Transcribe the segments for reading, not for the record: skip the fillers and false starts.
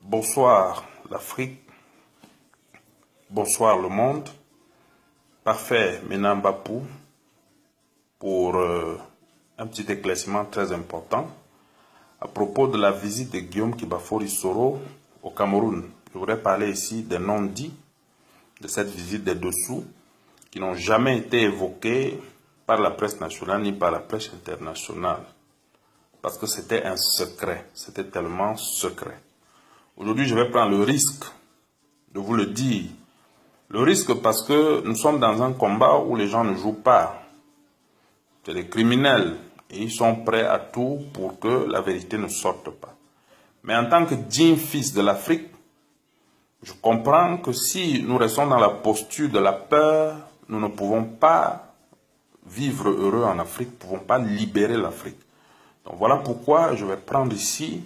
Bonsoir l'Afrique, bonsoir le monde. Parfait Ménan Bapou pour un petit éclaircissement très important à propos de la visite de Guillaume Kibafori Soro au Cameroun. Je voudrais parler ici des non-dits de cette visite des dessous qui n'ont jamais été évoqués par la presse nationale ni par la presse internationale parce que c'était un secret, c'était tellement secret. Aujourd'hui, je vais prendre le risque de vous le dire. Le risque parce que nous sommes dans un combat où les gens ne jouent pas. C'est des criminels et ils sont prêts à tout pour que la vérité ne sorte pas. Mais en tant que digne fils de l'Afrique, je comprends que si nous restons dans la posture de la peur, nous ne pouvons pas vivre heureux en Afrique, nous ne pouvons pas libérer l'Afrique. Donc voilà pourquoi je vais prendre ici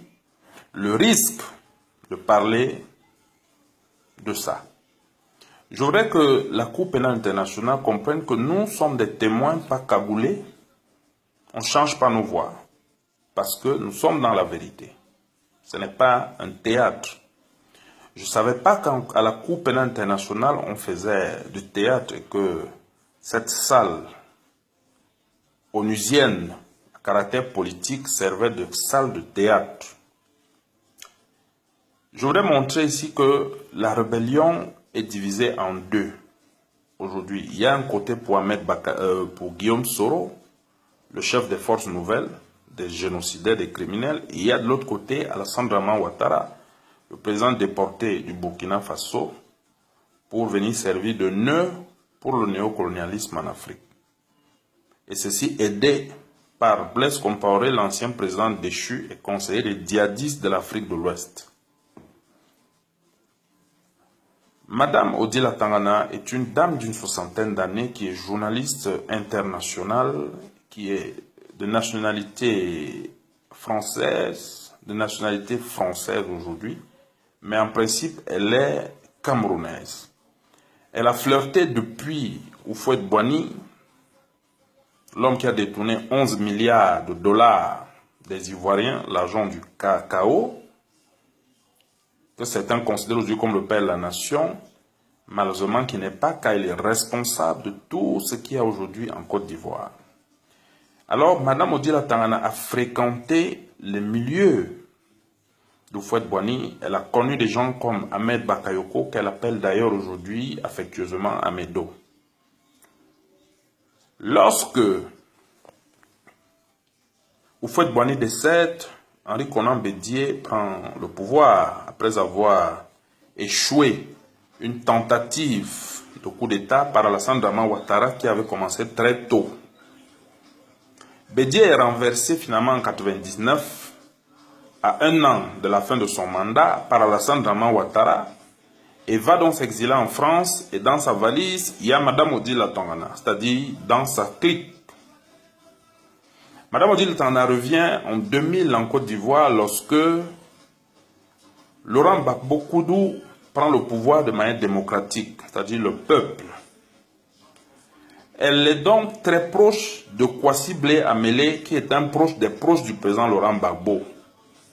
le risque de parler de ça. Je voudrais que la Cour pénale internationale comprenne que nous sommes des témoins pas cagoulés. On ne change pas nos voix parce que nous sommes dans la vérité. Ce n'est pas un théâtre. Je ne savais pas qu'à la Cour pénale internationale, on faisait du théâtre et que cette salle onusienne à caractère politique servait de salle de théâtre. Je voudrais montrer ici que la rébellion est divisée en deux. Aujourd'hui, il y a un côté pour Guillaume Soro, le chef des forces nouvelles, des génocidaires, des criminels. Et il y a de l'autre côté Alassane Dramane Ouattara, le président déporté du Burkina Faso, pour venir servir de nœud pour le néocolonialisme en Afrique. Et ceci aidé par Blaise Compaoré, l'ancien président déchu et conseiller des djihadistes de l'Afrique de l'Ouest. Madame Odila Tangana est une dame d'une 60aine d'années qui est journaliste internationale, qui est de nationalité française aujourd'hui, mais en principe elle est camerounaise. Elle a flirté depuis Houphouët-Boigny, l'homme qui a détourné 11 milliards de dollars des Ivoiriens, l'argent du cacao, que certains considèrent aujourd'hui comme le père de la nation, malheureusement qui n'est pas car il est responsable de tout ce qu'il y a aujourd'hui en Côte d'Ivoire. Alors, Madame Odila Tangana a fréquenté les milieux d'Houphouët-Boigny. Elle a connu des gens comme Ahmed Bakayoko, qu'elle appelle d'ailleurs aujourd'hui affectueusement Ahmedo. Lorsque Houphouët-Boigny décède, Henri Konan Bédié prend le pouvoir après avoir échoué une tentative de coup d'État par Alassane Dramane Ouattara qui avait commencé très tôt. Bédié est renversé finalement en 1999, à un an de la fin de son mandat, par Alassane Dramane Ouattara et va donc s'exiler en France et dans sa valise, il y a Madame Odila Tangana, c'est-à-dire dans sa clique. Madame Odila Tangana revient en 2000 en Côte d'Ivoire lorsque Laurent Gbagbo Koudou prend le pouvoir de manière démocratique, c'est-à-dire le peuple. Elle est donc très proche de Kwasi Blé Amélé, qui est un proche des proches du président Laurent Gbagbo,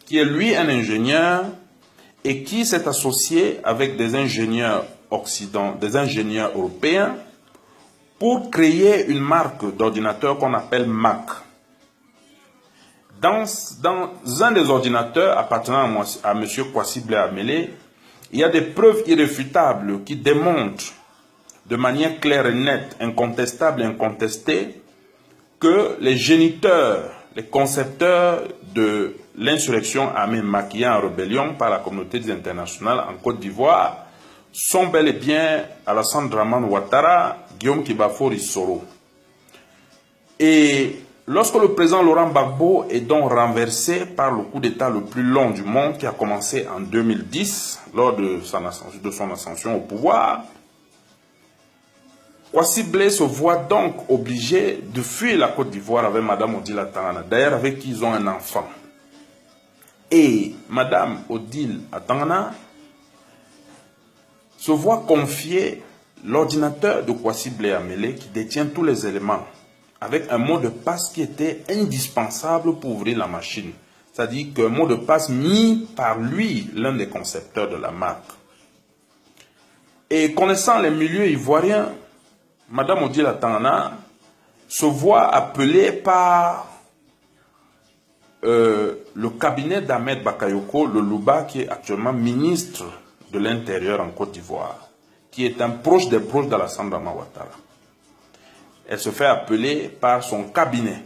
qui est lui un ingénieur et qui s'est associé avec des ingénieurs occidentaux, des ingénieurs européens, pour créer une marque d'ordinateur qu'on appelle Mac. Dans un des ordinateurs appartenant à M. Kwasi Blé Amélé, il y a des preuves irréfutables qui démontrent de manière claire et nette, incontestable et incontestée, que les géniteurs, les concepteurs de l'insurrection armée maquillée en rébellion par la communauté internationale en Côte d'Ivoire sont bel et bien Alassane Dramane Ouattara, Guillaume Kibafori Soro. Et lorsque le président Laurent Gbagbo est donc renversé par le coup d'État le plus long du monde qui a commencé en 2010, lors de son ascension au pouvoir, Kwasi Blé se voit donc obligé de fuir la Côte d'Ivoire avec Madame Odila Tangana, d'ailleurs avec qui ils ont un enfant. Et Madame Odila Tangana se voit confier l'ordinateur de Kwasi Blé Amélé qui détient tous les éléments, avec un mot de passe qui était indispensable pour ouvrir la machine. c'est-à-dire qu'un mot de passe mis par lui, l'un des concepteurs de la marque. Et connaissant les milieux ivoiriens, Madame Odila Tangana se voit appelée par le cabinet d'Ahmed Bakayoko, le Louba, qui est actuellement ministre de l'Intérieur en Côte d'Ivoire, qui est un proche des proches d'Alassane Dramane Ouattara. Elle se fait appeler par son cabinet.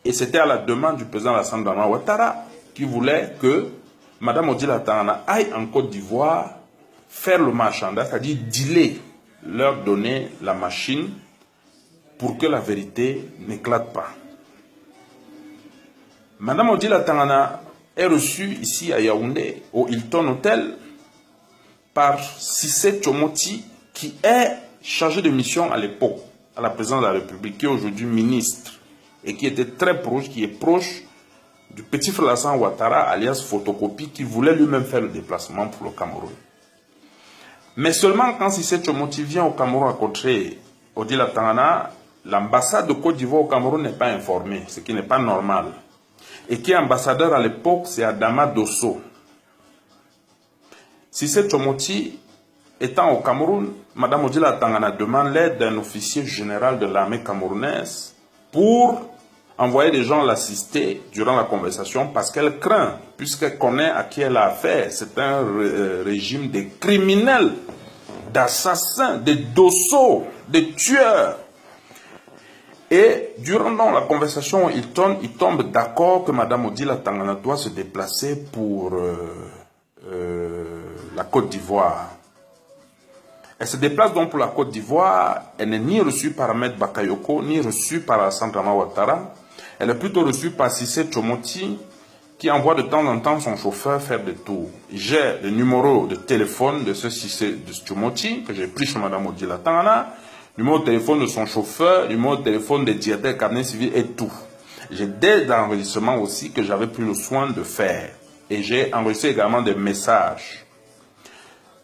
Et c'était à la demande du président Alassane Dramane Ouattara qui voulait que Madame Odila Tangana aille en Côte d'Ivoire faire le marchandage, c'est-à-dire dealer, leur donner la machine pour que la vérité n'éclate pas. Madame Odila Tangana est reçue ici à Yaoundé, au Hilton Hotel, par Cissé Tchomoti, qui est chargé de mission à l'époque, à la présidence de la République, qui est aujourd'hui ministre, et qui était très proche, qui est proche du petit frère Alassane Ouattara, alias Photocopie, qui voulait lui-même faire le déplacement pour le Cameroun. Mais seulement quand Cissé Tchomoti vient au Cameroun rencontrer Odila Tangana, l'ambassade de Côte d'Ivoire au Cameroun n'est pas informée, ce qui n'est pas normal. Et qui est ambassadeur à l'époque, c'est Adama Dosso. Cissé Tchomoti, étant au Cameroun, Madame Odila Tangana demande l'aide d'un officier général de l'armée camerounaise pour envoyer des gens l'assister durant la conversation parce qu'elle craint, puisqu'elle connaît à qui elle a affaire. C'est un régime de criminels, d'assassins, de dossos, de tueurs. Et durant la conversation, il tombe d'accord que Madame Odila Tangana doit se déplacer pour la Côte d'Ivoire. Elle se déplace donc pour la Côte d'Ivoire. Elle n'est ni reçue par Ahmed Bakayoko, ni reçue par Alassane Dramane Ouattara. Elle est plutôt reçue par Cissé Tchomoti, qui envoie de temps en temps son chauffeur faire des tours. J'ai le numéro de téléphone de ce Cissé Tchomoti, que j'ai pris chez Madame Odila Tangana, numéro de téléphone de son chauffeur, numéro de téléphone des directeurs cabinet civil et tout. J'ai des enregistrements aussi que j'avais pris le soin de faire. Et j'ai enregistré également des messages.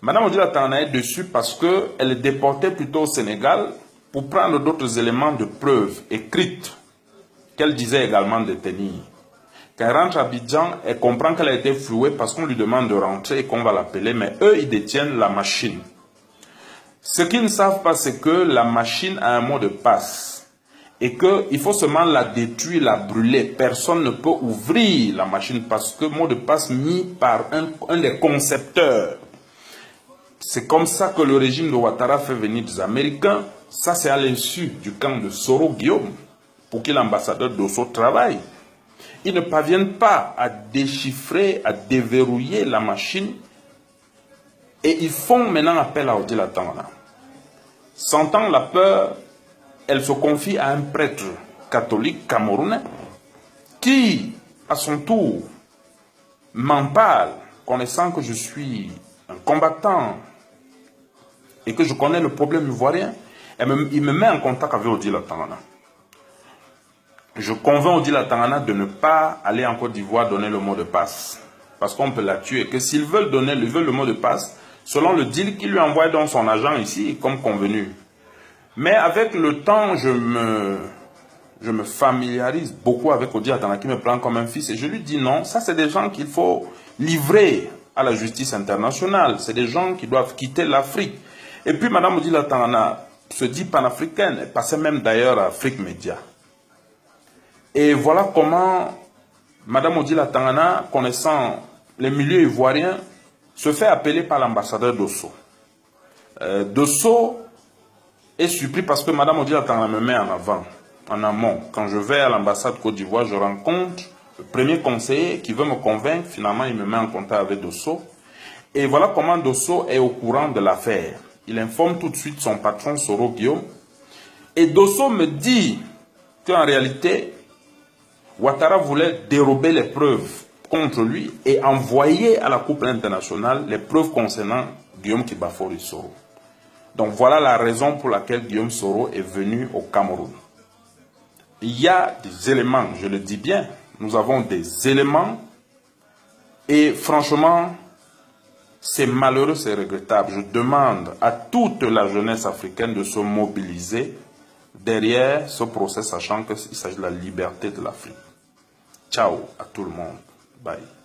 Madame Odila Tangana est dessus parce qu'elle est déportée plutôt au Sénégal pour prendre d'autres éléments de preuve écrites qu'elle disait également détenir. Quand elle rentre à Abidjan, elle comprend qu'elle a été flouée parce qu'on lui demande de rentrer et qu'on va l'appeler, mais eux, ils détiennent la machine. Ce qu'ils ne savent pas, c'est que la machine a un mot de passe et qu'il faut seulement la détruire, la brûler. Personne ne peut ouvrir la machine parce que mot de passe mis par un des concepteurs. C'est comme ça que le régime de Ouattara fait venir des Américains. Ça, c'est à l'insu du camp de Soro Guillaume, pour qui l'ambassadeur Dosso travaille. Ils ne parviennent pas à déchiffrer, à déverrouiller la machine. Et ils font maintenant appel à Odila Tangana. Sentant la peur, elle se confie à un prêtre catholique camerounais qui, à son tour, m'en parle, connaissant que je suis un combattant et que je connais le problème ivoirien. Il me met en contact avec Odila Tangana. Je convainc Odila Tangana de ne pas aller en Côte d'Ivoire donner le mot de passe. Parce qu'on peut la tuer. Que s'ils veulent donner le mot de passe, selon le deal qu'il lui envoie dans son agent ici, comme convenu. Mais avec le temps, je me familiarise beaucoup avec Odila Tangana qui me prend comme un fils. Et je lui dis non, ça c'est des gens qu'il faut livrer à la justice internationale. C'est des gens qui doivent quitter l'Afrique. Et puis Madame Odila Tangana se dit panafricaine. Elle passait même d'ailleurs à Afrique Média. Et voilà comment Madame Odila Tangana, connaissant les milieux ivoiriens, se fait appeler par l'ambassadeur Dosso. Dosso est surpris parce que Madame Odila Tangana me met en avant, en amont. Quand je vais à l'ambassade Côte d'Ivoire, je rencontre le premier conseiller qui veut me convaincre. Finalement, il me met en contact avec Dosso. Et voilà comment Dosso est au courant de l'affaire. Il informe tout de suite son patron, Soro Guillaume. Et Dosso me dit qu'en réalité, Ouattara voulait dérober les preuves contre lui et envoyer à la Coupe internationale les preuves concernant Guillaume Kibafori Soro. Donc voilà la raison pour laquelle Guillaume Soro est venu au Cameroun. Il y a des éléments, je le dis bien, nous avons des éléments et franchement, c'est malheureux, c'est regrettable. Je demande à toute la jeunesse africaine de se mobiliser derrière ce procès, sachant qu'il s'agit de la liberté de l'Afrique. Ciao à tout le monde. Bye.